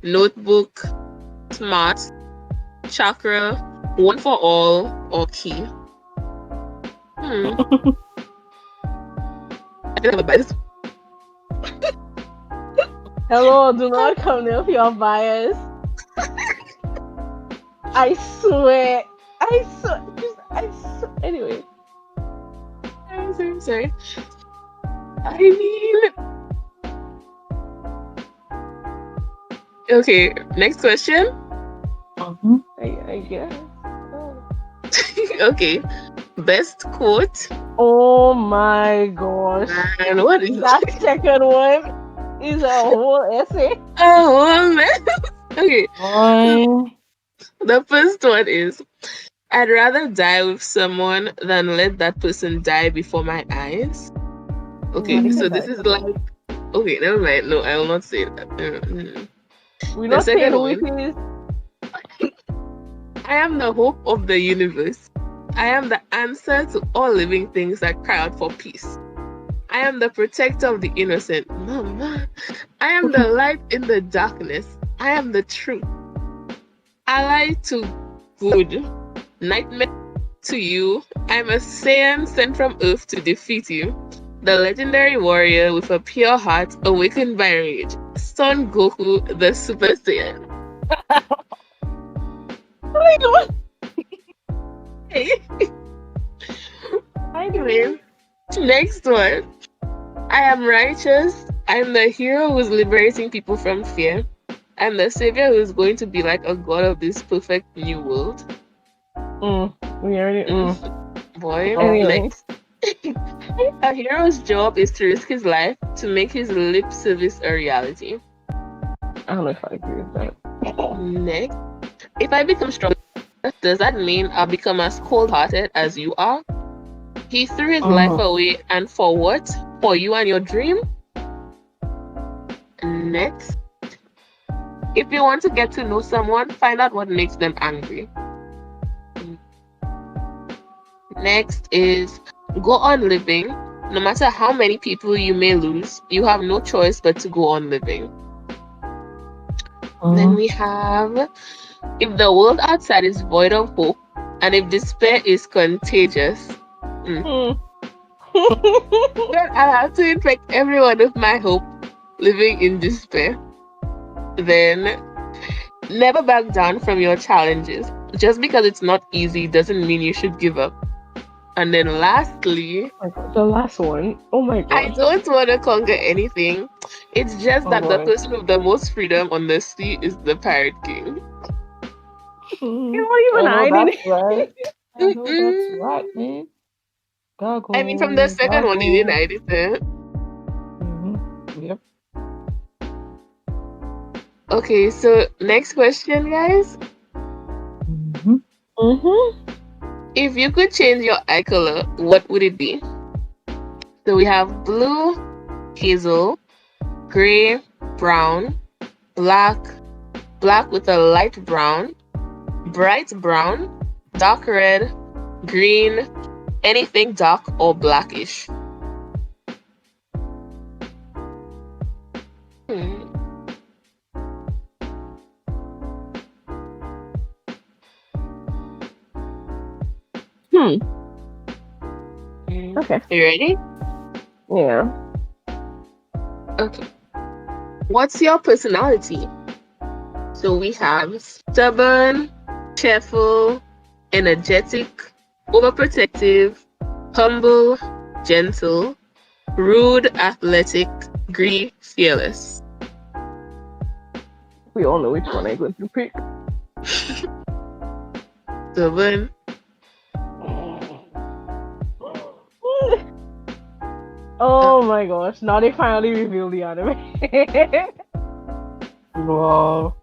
Notebook. Smart. Chakra. One for All. Or Key. I think I'm a bias. Hello, do not come near if you're biased. I swear. Anyway. I'm sorry. I mean... Okay, next question. I guess. Okay. Best quote. Oh my gosh. And what is That second one is a whole essay. Oh man. Okay. Why? The first one is, I'd rather die with someone than let that person die before my eyes. Okay, so this is like... Okay, never mind. No, I will not say that. We're The not saying second who one. it is. I am the hope of the universe. I am the answer to all living things that cry out for peace. I am the protector of the innocent. Mama. I am the light in the darkness. I am the truth. Ally to good. Nightmare to you. I'm a Saiyan sent from Earth to defeat you. The legendary warrior with a pure heart awakened by rage. Son Goku, the Super Saiyan. Anyway, next one. I am righteous. I'm the hero who's liberating people from fear. I'm the savior who's going to be like a god of this perfect new world. We already. Boy, Anyway. next. A hero's job is to risk his life to make his lip service a reality. I don't know if I agree with that. Next. If I become stronger, does that mean I'll become as cold-hearted as you are? He threw his life away, and for what? For you and your dream? Next. If you want to get to know someone, find out what makes them angry. Next is go on living. No matter how many people you may lose, you have no choice but to go on living. Then we have if the world outside is void of hope, and if despair is contagious, then I have to infect everyone with my hope, living in despair. Then never back down from your challenges. Just because it's not easy doesn't mean you should give up. And then lastly, the last one. Oh my god. I don't want to conquer anything. It's just that the boy. person with the most freedom on the sea is the pirate king. You're not even hiding it. Right. I know that's right, man. Gargoyle, I mean, from the second one, he didn't hide it there. Yep. Okay, so next question, guys. If you could change your eye color, what would it be? So we have blue, hazel, gray, brown, black with a light brown, bright brown, dark red, green, anything dark or blackish. Okay. You ready? Yeah. Okay. What's your personality? So we have stubborn, cheerful, energetic, overprotective, humble, gentle, rude, athletic, greedy, fearless. We all know which one I'm going to pick. Stubborn. Oh my gosh, now they finally revealed the anime. Wow.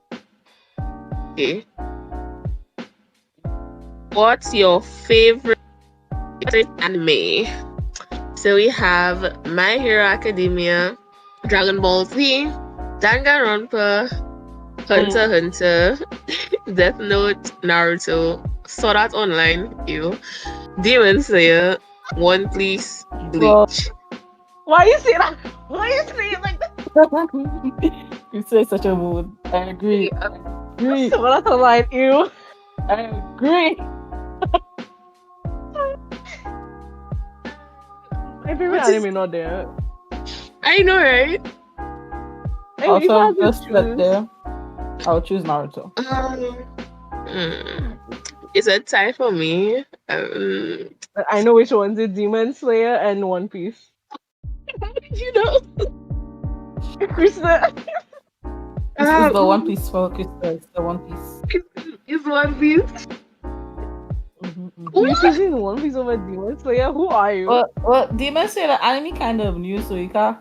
Okay. What's your favorite anime? So we have My Hero Academia, Dragon Ball Z, Danganronpa, Hunter x Hunter, Death Note, Naruto, Sword Art Online, Demon Slayer, One Piece, Bleach. Why you say that? Why you say it like that? You say such a mood. I agree. Similar to mine, ew. I agree. My favorite anime not there. I know, right? Also, just right there, I'll choose Naruto. It's a tie for me. I know which one's it, Demon Slayer and One Piece. How did you know? Kristarr. This is the One Piece for Kristarr. It's the One Piece. It's One Piece. You're choosing One Piece over Demon Slayer? Who are you? Well, Demon Slayer, the anime kind of new, so you can't,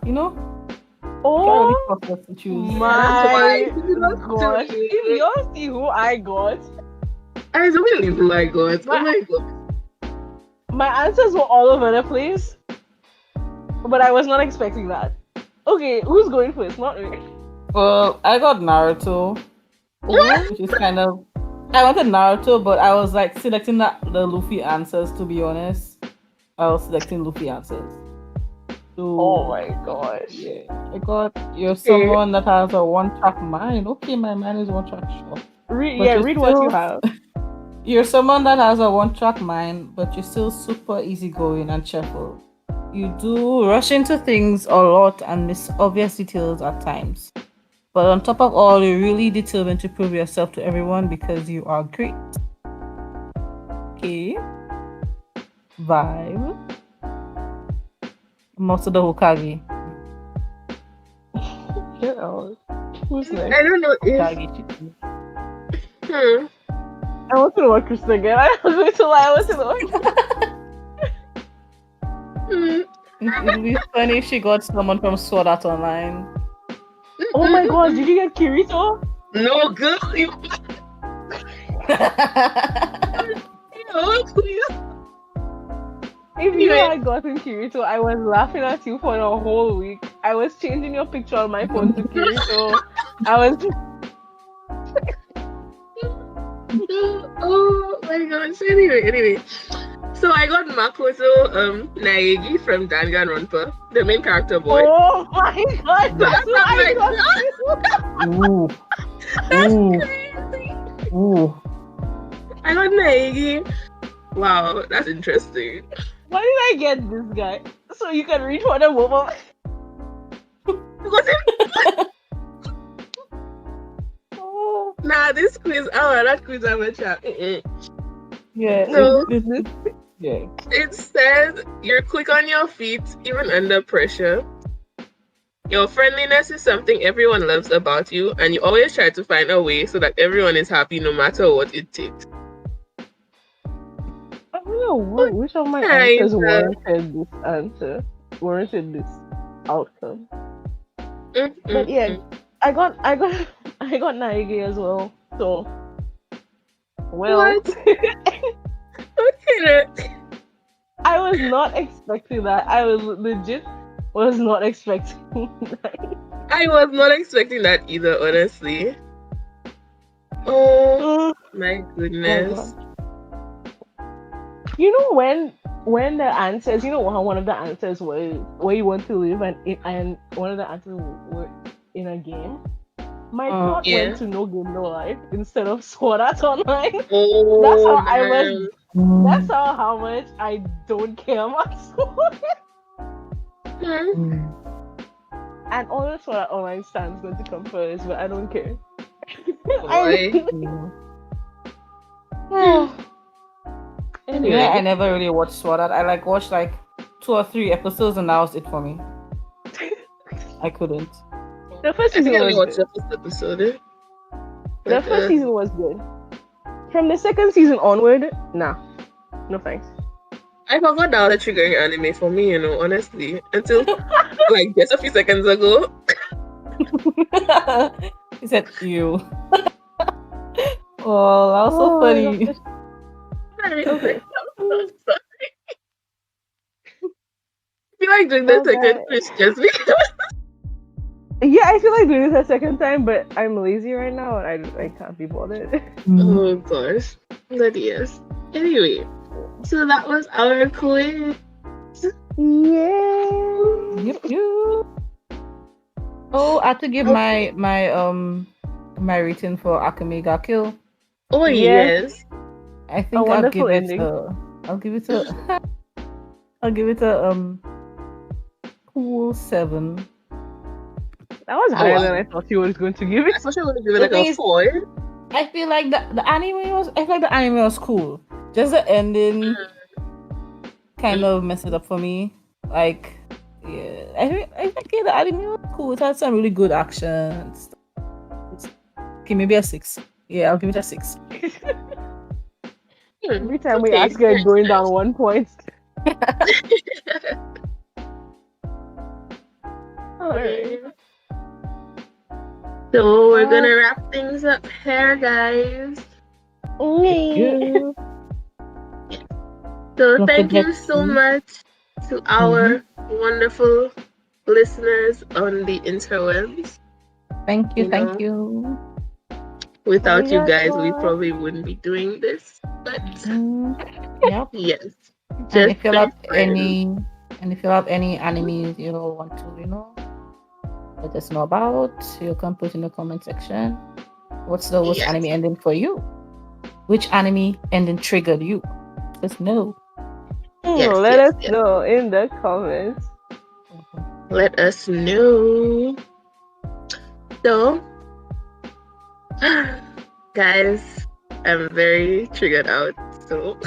Oh can't really to choose. my gosh. If you all see who I got, I don't believe who I got. Oh my god. my answers were all over the place. But I was not expecting that. Okay, who's going first? Not me. Well, I got Naruto, which is kind of... I wanted Naruto, but I was like selecting the Luffy answers, to be honest. I was selecting Luffy answers. So Oh my gosh. yeah, I got you're Okay. someone that has a one-track mind. Okay, my mind is one-track sure. Read, But yeah, you're read what you still have. you're someone that has a one-track mind, but you're still super easygoing and cheerful. You do rush into things a lot and miss obvious details at times. But on top of all, you're really determined to prove yourself to everyone because you are great. Okay. Vibe. Master the Hokage. Get out. Who's next? I don't know if. Hokage. Hmm. I want to know what Kristarr again. I was going to lie. I want to know. It'll be funny if she got someone from Sword Art Online. Oh my god, did you get Kirito? No, girl. No, please. If you Anyway. had gotten Kirito, I was laughing at you for a whole week. I was changing your picture on my phone to Kirito. I was. Oh my gosh. Anyway. So I got Makoto Naegi from Danganronpa, the main character boy. Oh my god, that's what I'm I like, got. Ooh. That's Ooh. crazy. Ooh. I got Naegi. Wow, that's interesting. Why did I get this guy? So you can read for the woman. Because Oh. nah, this quiz, that quiz I'm a chat. Yeah. No. Yeah. It says you're quick on your feet, even under pressure. Your friendliness is something everyone loves about you, and you always try to find a way so that everyone is happy no matter what it takes. I don't know which of my Kinda. answers warranted this answer, warranted this outcome. But yeah, I got Naegi as well. So well, What? Okay. I was not expecting that. I was legit was not expecting that. I was not expecting that either, honestly. Oh my goodness. You know when the answers, you know how one of the answers was where you want to live, and one of the answers were in a game. My thought yeah. went to No Game No Life instead of Sword Art Online. Oh, That's how I man. was. That's how much I don't care about Sword. And all the Sword Art Online stands going to come first, but I don't care. Boy. Anyway, Yeah, I never really watched Sword Art. I watched 2 or 3 episodes and that was it for me. I couldn't. the first I think season I only was watched good. the first episode. The first season was good. From the second season onward, nah. No thanks. I forgot that was a triggering anime for me, honestly. Until just a few seconds ago. He said, "You." Oh, that was so funny. Sorry. I'm sorry. I feel like doing the second quiz just because. Yeah, I feel like doing this a second time, but I'm lazy right now and I can't be bothered. Oh gosh. But yes. Anyway, so that was our quiz. Yeah. Yep. Oh, I had to give my rating for Akame ga Kill. Oh yes. I think I'll give it a cool 7. That was higher than I thought you was going to give it. I thought you were going to give it a 4. I feel like the anime was cool. Just the ending kind of messed it up for me. I think the anime was cool. It had some really good action and stuff. Okay, maybe a 6. Yeah, I'll give it a 6. Every time we ask her, it's going down 1 point. Alright. So we're gonna wrap things up here, guys. Yeah. So thank you so much to our wonderful listeners on the interwebs. Thank you. Without you guys, we probably wouldn't be doing this. But Yep. yes. And if you have And if you have any animes you want to, let us know about, you can put in the comment section. What's the worst Yes. anime ending for you? Which anime ending triggered you? Let us know. Yes, Let yes, us yes. know in the comments. Let us know. So, guys, I'm very triggered out. So,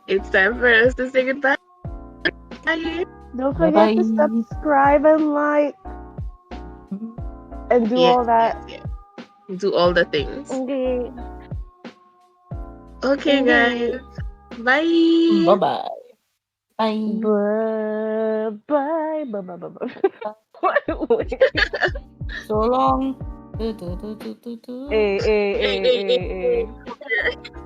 it's time for us to say goodbye. Bye. Don't Bye forget bye. to subscribe and like and do all that. Yes. Do all the things. Okay. Okay, guys. Bye. Bye-bye. Bye. Bye. Bye. Bye. Bye. Bye. So long. Hey, hey, Hey, hey, hey, hey, hey, hey. hey.